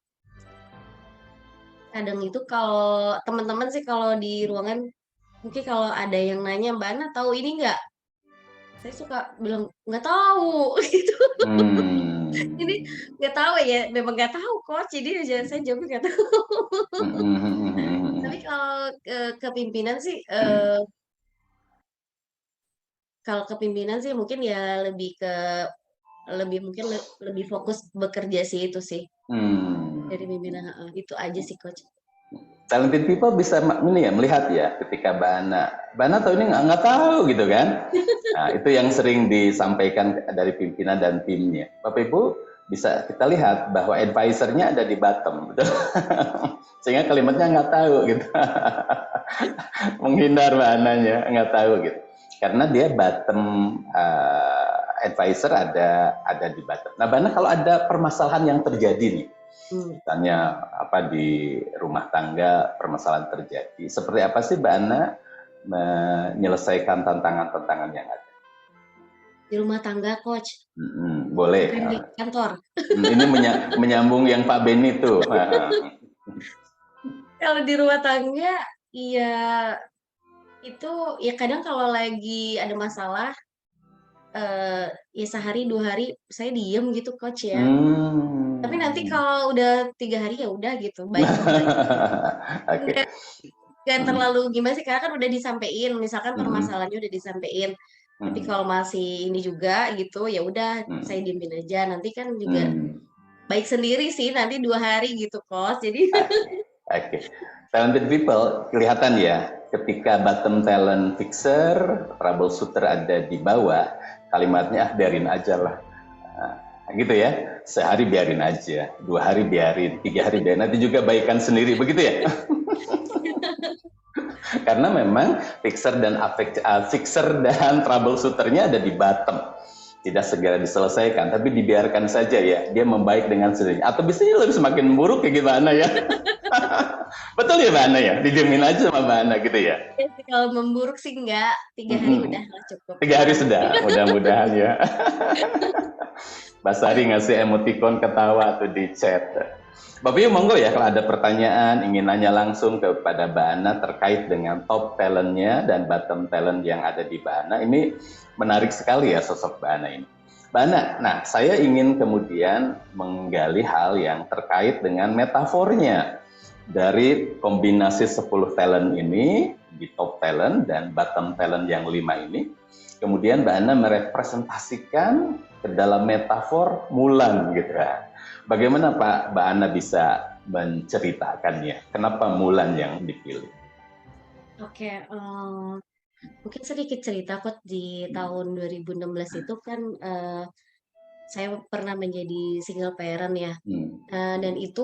Speaker 6: kadang itu kalau teman-teman sih kalau di ruangan, mungkin kalau ada yang nanya, Mbak Ana tahu ini nggak? Saya suka bilang, nggak tahu, gitu. Ini nggak tahu ya, memang nggak tahu kok, jadi saya jawabnya nggak tahu. Tapi kalau kepimpinan sih, kalau kepimpinan sih mungkin ya lebih fokus bekerja sih itu sih dari pimpinan. Itu aja sih coach.
Speaker 5: Talented people bisa ini ya melihat ya ketika Mbak Ana tahu ini nggak tahu gitu kan. Nah, itu yang sering disampaikan dari pimpinan dan timnya. Bapak Ibu bisa kita lihat bahwa advisernya ada di bottom, betul? Sehingga kalimatnya nggak tahu gitu. Menghindar Mbak Ananya nggak tahu gitu. Karena dia bottom advisor ada di bottom. Nah, Mbak Ana kalau ada permasalahan yang terjadi nih, misalnya apa di rumah tangga permasalahan terjadi, seperti apa sih Mbak Ana menyelesaikan tantangan-tantangan yang ada?
Speaker 6: Di rumah tangga coach.
Speaker 5: Boleh.
Speaker 6: Bukan di kantor.
Speaker 5: Ini menyambung yang Pak Beni tuh.
Speaker 6: Kalau di rumah tangga, ya itu ya kadang kalau lagi ada masalah, ya sehari 2 hari saya diem gitu coach ya. Tapi nanti kalau udah 3 hari ya udah gitu, baik kembali.
Speaker 5: Oke.
Speaker 6: Nggak terlalu gimana sih, karena kan udah disampein, misalkan permasalahannya udah disampein. Tapi kalau masih ini juga gitu, ya udah saya diemin aja. Nanti kan juga baik sendiri sih nanti 2 hari gitu coach. Jadi
Speaker 5: Oke. Talented people kelihatan ya, ketika bottom talent fixer, troubleshooter ada di bawah, kalimatnya biarin aja lah. Nah, gitu ya, sehari biarin aja, 2 hari biarin, 3 hari biarin, nanti juga baikan sendiri, begitu ya? Karena memang fixer dan troubleshooternya ada di bottom, tidak segera diselesaikan, tapi dibiarkan saja ya, dia membaik dengan sendirinya. Atau bisa lebih semakin buruk kayak gimana ya? Betul ya Mbak Ana ya, didiemin aja sama Mbak Ana gitu ya?
Speaker 6: kalau memburuk sih enggak, 3 hari udah lah cukup.
Speaker 5: 3 hari sudah, mudah-mudahan ya. Mbak Sari ngasih emoticon ketawa tuh di chat. Bapak Ibu monggo ya, kalau ada pertanyaan ingin nanya langsung kepada Mbak Ana terkait dengan top talentnya dan bottom talent yang ada di Mbak Ana. Ini menarik sekali ya sosok Mbak Ana ini. Mbak Ana, nah saya ingin kemudian menggali hal yang terkait dengan metafornya dari kombinasi 10 talent ini di top talent dan bottom talent yang 5 ini. Kemudian Mbak Ana merepresentasikan ke dalam metafor Mulan gitu ya. Bagaimana Pak Mbak Ana bisa menceritakannya? Kenapa Mulan yang dipilih?
Speaker 6: Oke, mungkin sedikit cerita kok. Di tahun 2016 itu kan saya pernah menjadi single parent ya. Dan itu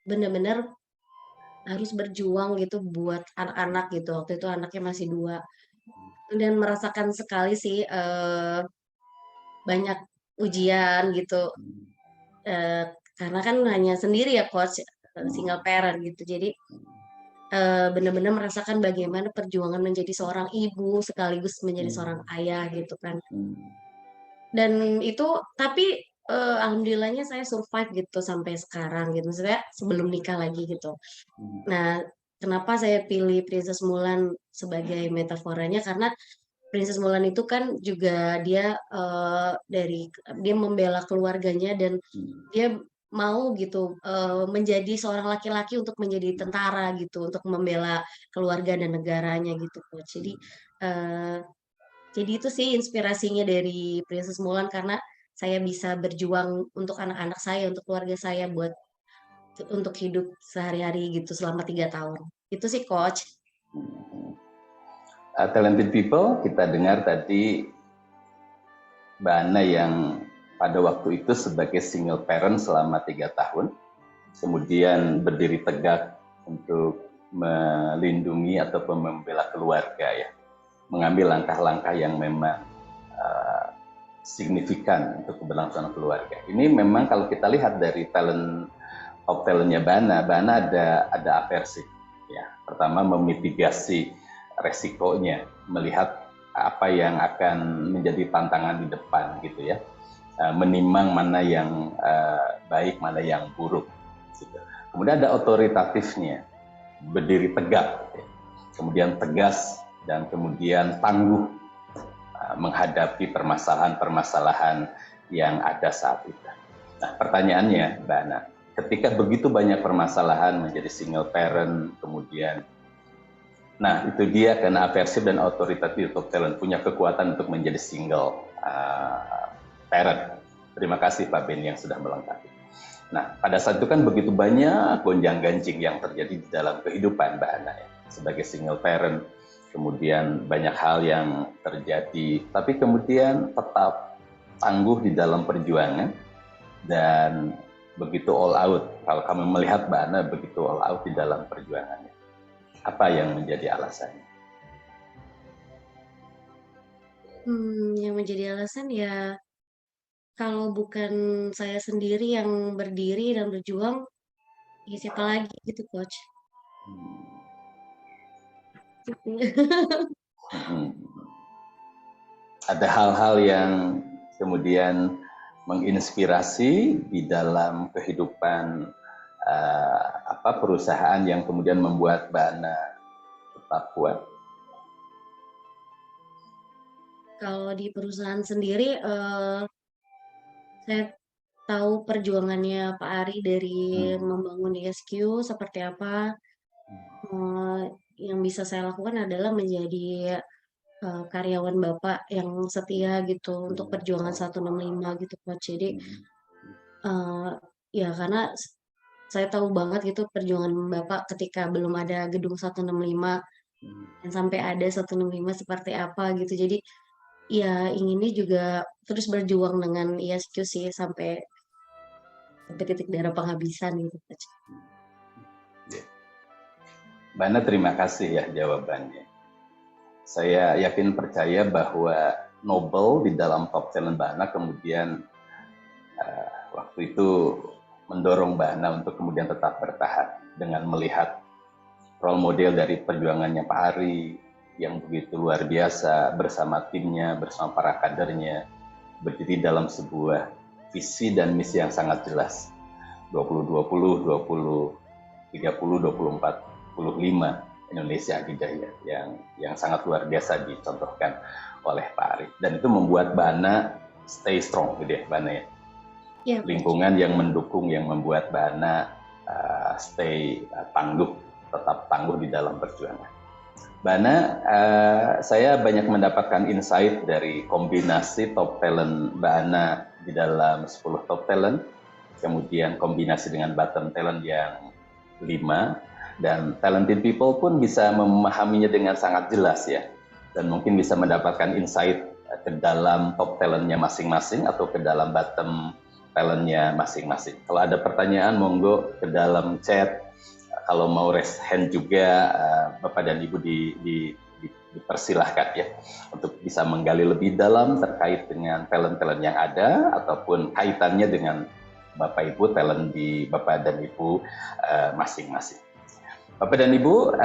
Speaker 6: benar-benar harus berjuang gitu buat anak-anak gitu. Waktu itu anaknya masih 2. Dan merasakan sekali sih banyak ujian gitu. Karena kan hanya sendiri ya coach, single parent gitu. Jadi benar-benar merasakan bagaimana perjuangan menjadi seorang ibu sekaligus menjadi seorang ayah gitu kan. Dan itu tapi alhamdulillahnya saya survive gitu sampai sekarang gitu. Maksudnya sebelum nikah lagi gitu. Nah, kenapa saya pilih Princess Mulan sebagai metaforanya, karena Princess Mulan itu kan juga dia dia membela keluarganya dan dia mau gitu menjadi seorang laki-laki untuk menjadi tentara gitu, untuk membela keluarga dan negaranya gitu coach. Jadi itu sih inspirasinya dari Princess Mulan, karena saya bisa berjuang untuk anak-anak saya, untuk keluarga saya, untuk hidup sehari-hari gitu selama 3 tahun. Itu sih coach.
Speaker 5: Talented people, kita dengar tadi Mbak Ana yang pada waktu itu sebagai single parent selama 3 tahun, kemudian berdiri tegak untuk melindungi ataupun membela keluarga ya, mengambil langkah-langkah yang memang signifikan untuk keberlangsungan keluarga. Ini memang kalau kita lihat dari top talentnya Mbak Ana ada aversi ya. Pertama memitigasi resikonya, melihat apa yang akan menjadi tantangan di depan gitu ya, menimang mana yang baik, mana yang buruk gitu. Kemudian ada otoritatifnya, berdiri tegak ya. Kemudian tegas dan kemudian tangguh menghadapi permasalahan-permasalahan yang ada saat itu. Nah pertanyaannya Mbak Ana, ketika begitu banyak permasalahan menjadi single parent, kemudian Nah, itu dia karena aversif dan authoritative top talent punya kekuatan untuk menjadi single parent. Terima kasih Pak Ben yang sudah melengkapi. Nah, pada saat itu kan begitu banyak gonjang-ganjing yang terjadi di dalam kehidupan Mbak Ana ya. Sebagai single parent, kemudian banyak hal yang terjadi, tapi kemudian tetap tangguh di dalam perjuangan dan begitu all out. Kalau kami melihat Mbak Ana begitu all out di dalam perjuangannya. Apa yang menjadi alasannya?
Speaker 6: Yang menjadi alasan ya kalau bukan saya sendiri yang berdiri dan berjuang, ya siapa lagi gitu, Coach.
Speaker 5: Ada hal-hal yang kemudian menginspirasi di dalam kehidupan perusahaan yang kemudian membuat Mbak Ana tetap kuat.
Speaker 6: Kalau di perusahaan sendiri, saya tahu perjuangannya Pak Ari dari membangun ISQ seperti apa. Yang bisa saya lakukan adalah menjadi karyawan Bapak yang setia gitu untuk perjuangan 165 gitu Coach. Jadi ya karena saya tahu banget gitu perjuangan Bapak ketika belum ada gedung 165 dan sampai ada 165 seperti apa gitu. Jadi ya inginnya juga terus berjuang dengan ISQ sih sampai titik darah penghabisan gitu Coach.
Speaker 5: Mbak Ana, terima kasih ya jawabannya. Saya yakin percaya bahwa Nobel di dalam top talent Mbak Ana kemudian waktu itu mendorong Mbak Ana untuk kemudian tetap bertahan dengan melihat role model dari perjuangannya Pak Ari yang begitu luar biasa bersama timnya, bersama para kadernya, berdiri dalam sebuah visi dan misi yang sangat jelas. 2020, 20, 30, 24, 25 Indonesia Adidaya yang sangat luar biasa dicontohkan oleh Pak Ari. Dan itu membuat Mbak Ana stay strong gitu ya Mbak Ana ya. Ya, lingkungan yang mendukung yang membuat Mbak Ana stay tangguh, tetap tangguh di dalam perjuangan. Mbak Ana, saya banyak mendapatkan insight dari kombinasi top talent Mbak Ana di dalam 10 top talent, kemudian kombinasi dengan bottom talent yang 5, dan talented people pun bisa memahaminya dengan sangat jelas ya, dan mungkin bisa mendapatkan insight ke dalam top talentnya masing-masing atau ke dalam bottom talentnya masing-masing. Kalau ada pertanyaan monggo ke dalam chat. Kalau mau raise hand juga Bapak dan Ibu dipersilahkan ya untuk bisa menggali lebih dalam terkait dengan talent-talent yang ada ataupun kaitannya dengan Bapak Ibu talent di Bapak dan Ibu masing-masing. Bapak dan Ibu,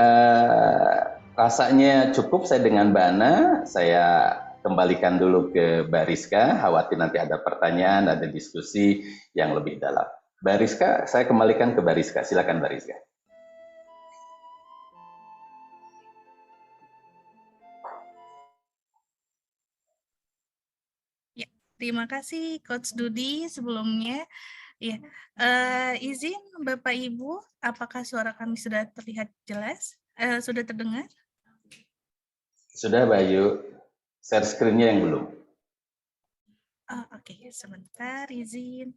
Speaker 5: rasanya cukup saya dengan Mbak Ana. Saya kembalikan dulu ke Mbak Rizka, khawatir nanti ada pertanyaan, ada diskusi yang lebih dalam. Mbak Rizka, saya kembalikan ke Mbak Rizka. Silakan Mbak Rizka.
Speaker 3: Ya, terima kasih Coach Dudi sebelumnya. Ya, izin Bapak Ibu, apakah suara kami sudah terlihat jelas? Sudah terdengar?
Speaker 5: Sudah, Mbak Ayu. Share screen-nya yang belum.
Speaker 3: Oke, sebentar, izin.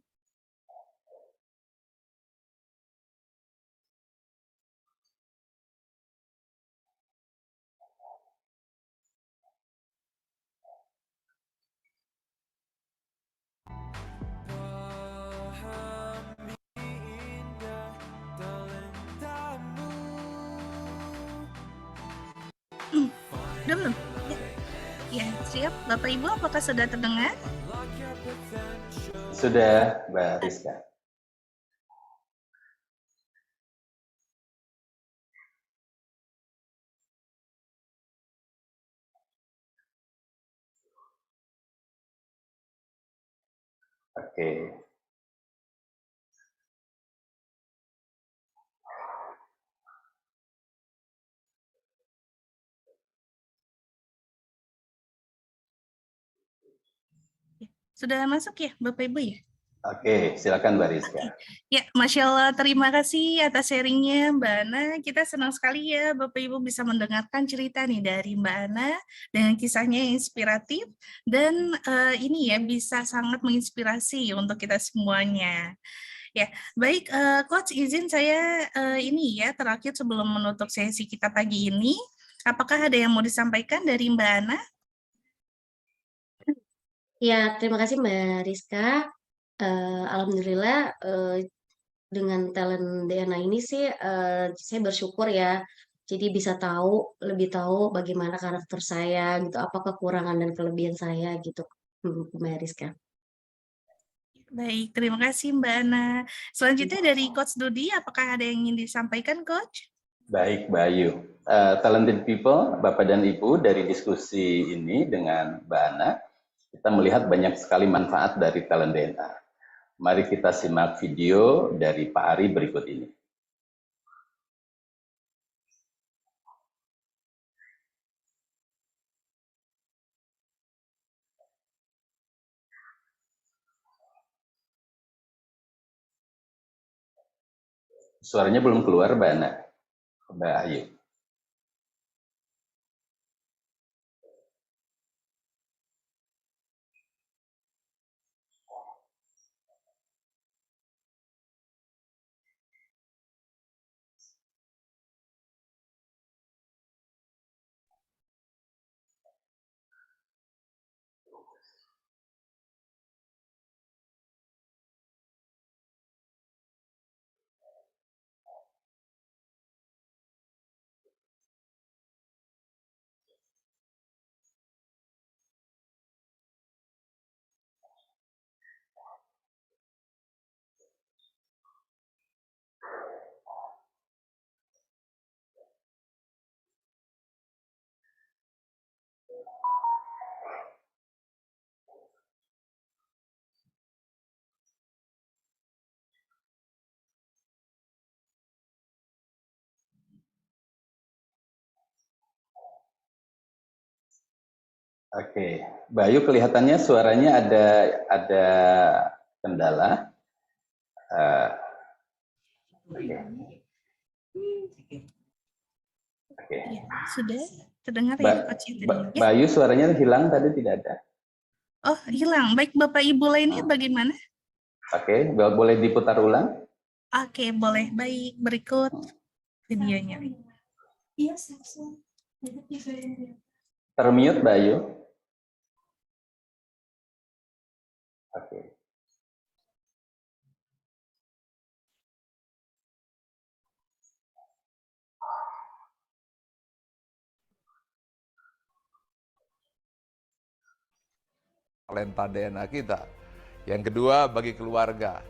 Speaker 3: Udah belum? Ya, siap. Bapak Ibu, apakah sudah terdengar?
Speaker 5: Sudah, Mbak Rizka. Oke.
Speaker 3: Sudah masuk ya, Bapak Ibu ya?
Speaker 5: Oke, silakan Mbak Rizka.
Speaker 3: Ya, Masya Allah, terima kasih atas sharingnya Mbak Ana. Kita senang sekali ya Bapak Ibu bisa mendengarkan cerita nih dari Mbak Ana dengan kisahnya yang inspiratif dan ini ya bisa sangat menginspirasi untuk kita semuanya. Ya, baik Coach, izin saya ini ya terakhir sebelum menutup sesi kita pagi ini, apakah ada yang mau disampaikan dari Mbak Ana?
Speaker 6: Ya, terima kasih Mbak Rizka. Alhamdulillah dengan talent DNA ini sih saya bersyukur ya. Jadi bisa lebih tahu bagaimana karakter saya gitu, apa kekurangan dan kelebihan saya gitu, Mbak Rizka.
Speaker 3: Baik, terima kasih Mbak Ana. Selanjutnya dari Coach Dudi, apakah ada yang ingin disampaikan Coach?
Speaker 5: Baik, Mbak Ayu. Talented people, Bapak dan Ibu, dari diskusi ini dengan Mbak Ana, kita melihat banyak sekali manfaat dari talent DNA. Mari kita simak video dari Pak Ari berikut ini. Suaranya belum keluar, Mbak Ana. Mbak Ayu. Oke, Mbak Ayu kelihatannya suaranya ada kendala. Oke.
Speaker 3: Ya, sudah terdengar ya Coach?
Speaker 5: Mbak Ayu suaranya hilang tadi, tidak ada.
Speaker 3: Oh, hilang. Baik, Bapak Ibu lainnya bagaimana?
Speaker 5: Oke, boleh diputar ulang?
Speaker 3: Oke, boleh. Baik, berikut videonya.
Speaker 5: Termute, Mbak Ayu. Oke.
Speaker 4: Talenta DNA kita. Yang kedua, bagi keluarga.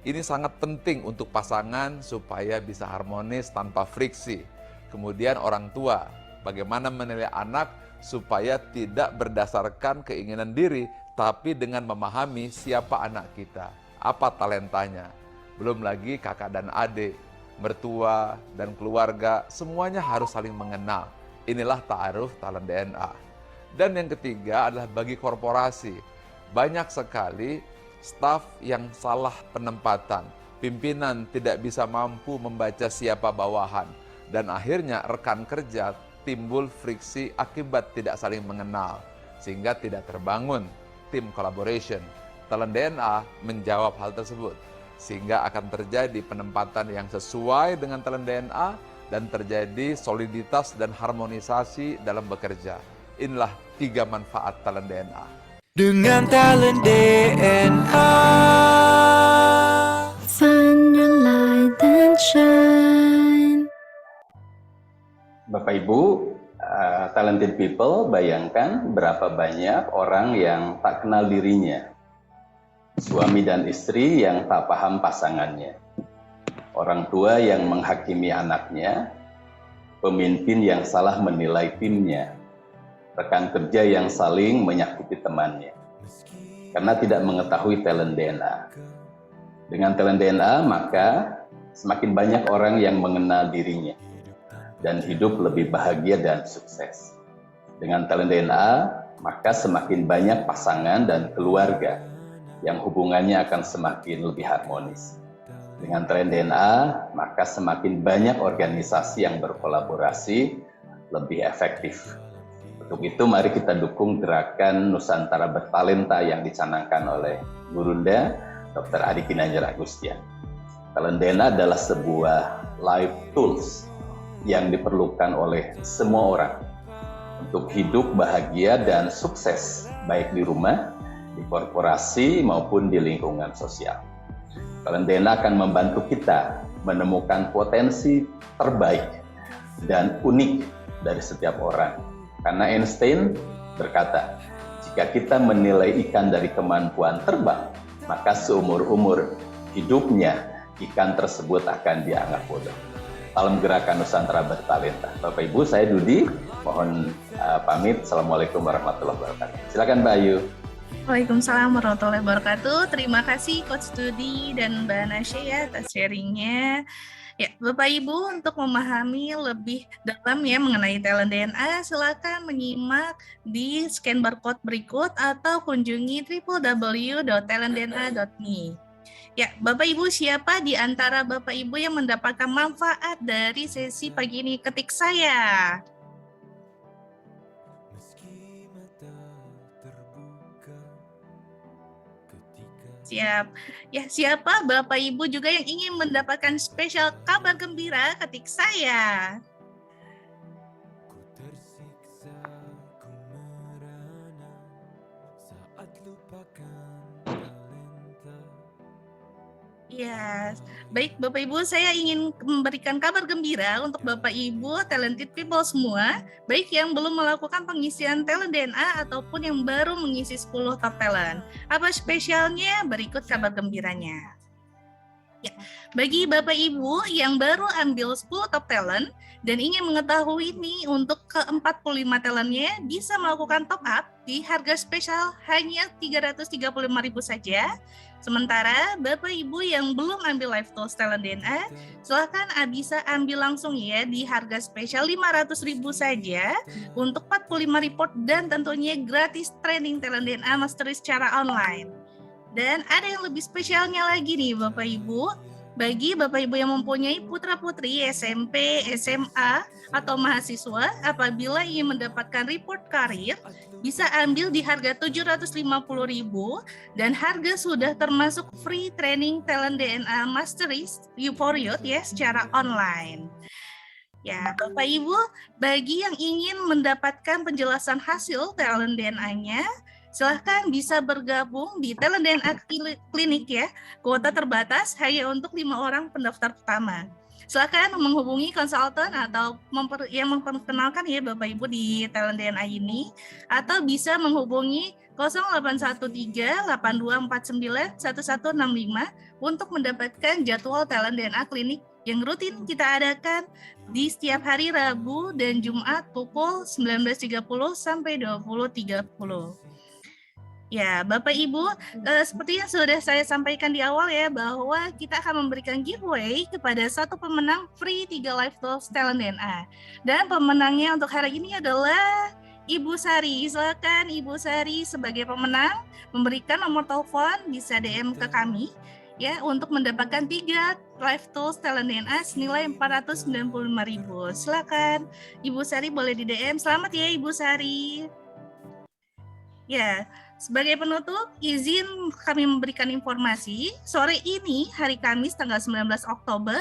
Speaker 4: Ini sangat penting untuk pasangan supaya bisa harmonis tanpa friksi. Kemudian orang tua, bagaimana menilai anak supaya tidak berdasarkan keinginan diri, tapi dengan memahami siapa anak kita, apa talentanya. Belum lagi kakak dan adik, mertua dan keluarga, semuanya harus saling mengenal. Inilah ta'aruf talent DNA. Dan yang ketiga adalah bagi korporasi. Banyak sekali staf yang salah penempatan, pimpinan tidak bisa mampu membaca siapa bawahan, dan akhirnya rekan kerja timbul friksi akibat tidak saling mengenal, sehingga tidak terbangun tim collaboration. Talent DNA menjawab hal tersebut, sehingga akan terjadi penempatan yang sesuai dengan talent DNA dan terjadi soliditas dan harmonisasi dalam bekerja. Inilah 3 manfaat talent DNA.
Speaker 1: Dengan talent DNA
Speaker 2: Find your light and shine.
Speaker 5: Bapak Ibu, talented people, bayangkan berapa banyak orang yang tak kenal dirinya. Suami dan istri yang tak paham pasangannya. Orang tua yang menghakimi anaknya. Pemimpin yang salah menilai timnya. Rekan kerja yang saling menyakiti temannya. Karena tidak mengetahui talent DNA. Dengan talent DNA, maka semakin banyak orang yang mengenal dirinya. Dan hidup lebih bahagia dan sukses. Dengan talent DNA, maka semakin banyak pasangan dan keluarga yang hubungannya akan semakin lebih harmonis. Dengan tren DNA, maka semakin banyak organisasi yang berkolaborasi lebih efektif. Untuk itu mari kita dukung gerakan Nusantara Bertalenta yang dicanangkan oleh Gurunda Dr. Adi Kinanjar Agustian. Talent DNA adalah sebuah life tools yang diperlukan oleh semua orang untuk hidup bahagia dan sukses, baik di rumah, di korporasi, maupun di lingkungan sosial. Talent DNA akan membantu kita menemukan potensi terbaik dan unik dari setiap orang. Karena Einstein berkata, jika kita menilai ikan dari kemampuan terbang, maka seumur-umur hidupnya ikan tersebut akan dianggap bodoh. Salam Gerakan Nusantara Bertalenta. Bapak Ibu, saya Dudi, mohon pamit. Assalamualaikum warahmatullahi wabarakatuh. Silakan Mbak Ayu.
Speaker 3: Waalaikumsalam warahmatullahi wabarakatuh. Terima kasih Coach Dudi dan Mbak Nasya ya atas sharingnya. Ya, Bapak Ibu, untuk memahami lebih dalam ya mengenai talent DNA, silakan menyimak di scan barcode berikut atau kunjungi www.talentdna.me. Ya, Bapak Ibu, siapa di antara Bapak Ibu yang mendapatkan manfaat dari sesi pagi ini? Ketik saya. Siap. Ya, siapa Bapak Ibu juga yang ingin mendapatkan spesial kabar gembira? Ketik saya. Ya, baik Bapak Ibu, saya ingin memberikan kabar gembira untuk Bapak Ibu talented people semua, baik yang belum melakukan pengisian talent DNA ataupun yang baru mengisi 10 top talent. Apa spesialnya? Berikut kabar gembiranya. Ya, bagi Bapak Ibu yang baru ambil 10 top talent dan ingin mengetahui nih untuk ke-45 talentnya bisa melakukan top up di harga spesial hanya Rp335.000 saja. Sementara Bapak Ibu yang belum ambil Live Tools Talent DNA, silahkan bisa ambil langsung ya di harga spesial Rp500.000 saja untuk 45 report dan tentunya gratis training Talent DNA Mastery secara online. Dan ada yang lebih spesialnya lagi nih Bapak Ibu, bagi Bapak Ibu yang mempunyai putra-putri SMP, SMA, atau mahasiswa, apabila ingin mendapatkan report karir, bisa ambil di harga Rp750.000 dan harga sudah termasuk free training Talent DNA Mastery for Youth ya secara online. Ya, Bapak Ibu, bagi yang ingin mendapatkan penjelasan hasil Talent DNA-nya, silahkan bisa bergabung di Talent DNA Klinik ya. Kuota terbatas hanya untuk 5 orang pendaftar pertama. Silahkan menghubungi konsultan atau yang memperkenalkan ya Bapak Ibu di Talent DNA ini, atau bisa menghubungi 0813-8249-1165 untuk mendapatkan jadwal Talent DNA Klinik yang rutin kita adakan di setiap hari Rabu dan Jumat pukul 19.30 sampai 20.30. Ya, Bapak Ibu, seperti yang sudah saya sampaikan di awal ya, bahwa kita akan memberikan giveaway kepada satu pemenang free 3 Live Tools Talent DNA. Dan pemenangnya untuk hari ini adalah Ibu Sari. Silakan Ibu Sari sebagai pemenang memberikan nomor telepon, bisa DM ke kami ya untuk mendapatkan 3 Live Tools Talent DNA senilai Rp495.000. Silakan Ibu Sari boleh di DM. Selamat ya Ibu Sari. Ya, sebagai penutup, izin kami memberikan informasi, sore ini hari Kamis tanggal 19 Oktober,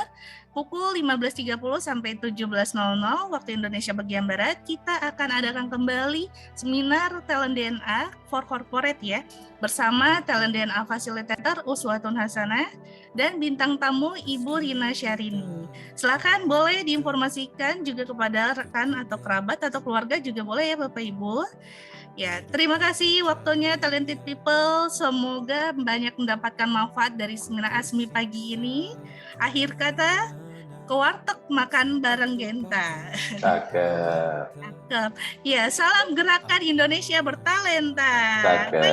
Speaker 3: pukul 15.30 sampai 17.00 waktu Indonesia bagian Barat, kita akan adakan kembali seminar Talent DNA for Corporate ya, bersama Talent DNA Facilitator Uswatun Hasanah dan bintang tamu Ibu Rina Syahrini. Silakan boleh diinformasikan juga kepada rekan atau kerabat atau keluarga juga boleh ya Bapak Ibu. Ya, terima kasih waktunya Talented People. Semoga banyak mendapatkan manfaat dari seminar ASMI pagi ini. Akhir kata, ke warteg makan bareng Genta.
Speaker 5: Cakep.
Speaker 3: Cakep. Ya, salam Gerakan Indonesia Bertalenta.
Speaker 5: Cakep.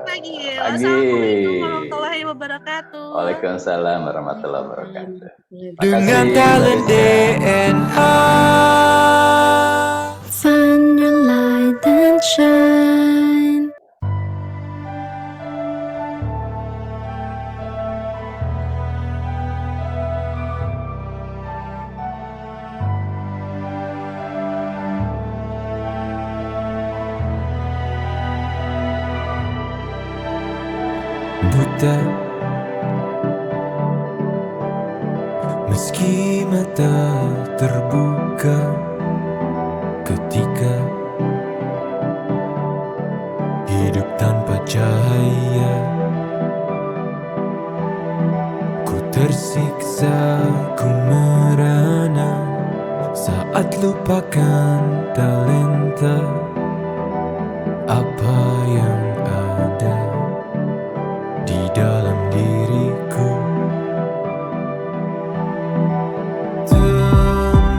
Speaker 3: Pagi. Wassalamualaikum warahmatullahi wabarakatuh.
Speaker 5: Waalaikumsalam warahmatullahi wabarakatuh.
Speaker 1: Dengan talent DNA.
Speaker 2: Find your light and shine.
Speaker 1: buta. Meski mata terbuka ketika hidup tanpa cahaya, ku tersiksa, ku merana saat lupakan talenta apa yang ada di dalam diriku. Temukan